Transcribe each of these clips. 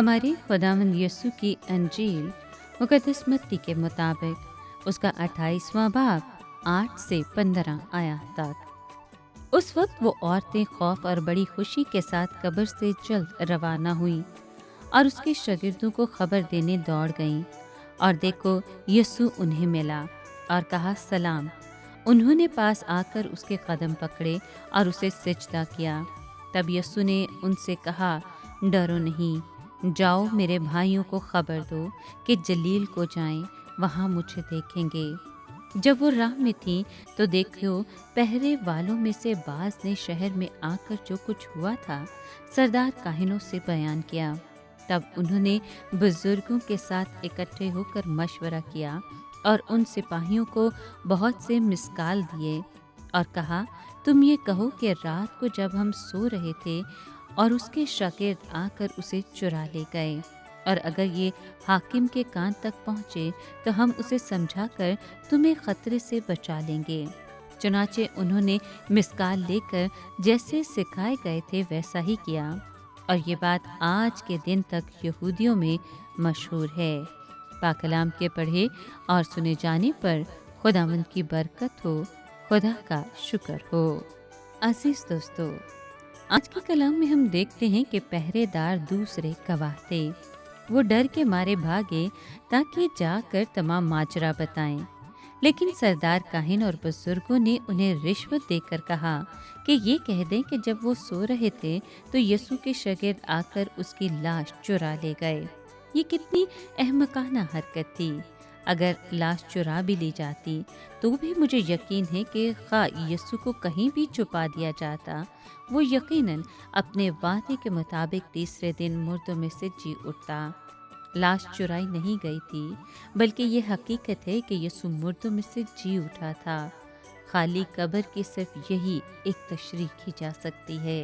हमारे खुदावंद यीशु की अंजील मुक़द्दस मत्ती के मुताबिक उसका 28वां बाब 8 से 15 आयत तक। उस वक्त वो औरतें खौफ और बड़ी खुशी के साथ कब्र से जल्द रवाना हुईं और उसके शागिर्दों को खबर देने दौड़ गईं। और देखो, यीशु उन्हें मिला और कहा, सलाम। उन्होंने पास आकर उसके कदम पकड़े और उसे सिजदा किया। तब यीशु ने उनसे कहा, डरो नहीं, जाओ मेरे भाइयों को खबर दो कि जलील को जाएं, वहाँ मुझे देखेंगे। जब वो राह में थी तो देखो, पहरे वालों में से बाज ने शहर में आकर जो कुछ हुआ था सरदार काहिनों से बयान किया। तब उन्होंने बुजुर्गों के साथ इकट्ठे होकर मशवरा किया और उन सिपाहियों को बहुत से मिसकाल दिए और कहा, तुम ये कहो कि रात को जब हम सो रहे थे और उसके शागिर्द आकर उसे चुरा ले गए, और अगर ये हाकिम के कान तक पहुँचे तो हम उसे समझाकर तुम्हें खतरे से बचा लेंगे। चुनाचे उन्होंने मिसकाल लेकर जैसे सिखाए गए थे वैसा ही किया, और ये बात आज के दिन तक यहूदियों में मशहूर है। पाकलाम के पढ़े और सुने जाने पर खुदावंद की बरकत हो, खुदा का शुक्र हो। अजीज दोस्तों, आज के कलाम में हम देखते हैं कि पहरेदार दूसरे गवाह थे। वो डर के मारे भागे ताकि जाकर तमाम माजरा बताएं, लेकिन सरदार काहिन और बुजुर्गों ने उन्हें रिश्वत देकर कहा कि ये कह दें कि जब वो सो रहे थे तो यीशु के शागिर्द आकर उसकी लाश चुरा ले गए। ये कितनी अहमकाना हरकत थी। अगर लाश चुरा भी ली जाती तो भी मुझे यकीन है कि खा यीशु को कहीं भी छुपा दिया जाता, वो यकीनन अपने वादे के मुताबिक तीसरे दिन मुर्दों में से जी उठता। लाश चुराई नहीं गई थी, बल्कि ये हकीकत है कि यीशु मुर्दों में से जी उठा था। खाली कब्र की सिर्फ यही एक तशरीह की जा सकती है।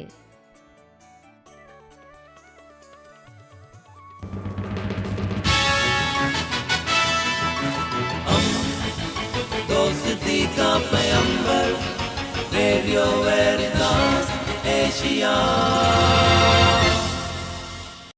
दोस्ती का पैगंबर, रेडियो वेरितास एशिया।